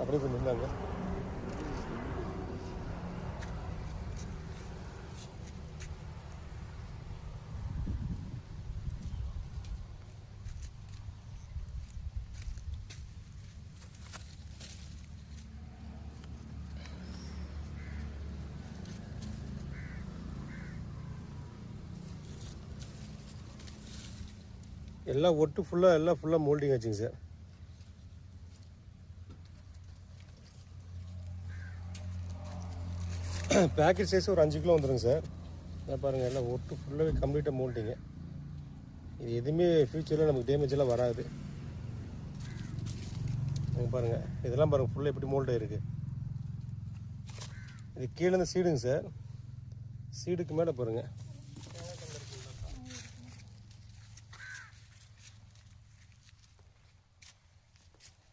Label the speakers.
Speaker 1: அப்படியே கொஞ்சம் இருந்தாங்க. எல்லாம் ஒட்டு ஃபுல்லாக மோல்டிங் ஆச்சுங்க சார். பேக்கெட் சைஸ் ஒரு 5 கிலோ வந்துடுங்க சார். இதை பாருங்கள், எல்லாம் ஒட்டு ஃபுல்லாகவே கம்ப்ளீட்டாக மோல்டிங்க. இது எதுவுமே ஃப்யூச்சரில் நமக்கு டேமேஜ் எல்லாம் வராது. நீங்கள் பாருங்கள், இதெல்லாம் பாருங்கள் ஃபுல்லாக எப்படி மோல்டாக இருக்குது. இது கீழே இருந்து சீடுங்க சார். சீடுக்கு மேலே பாருங்கள்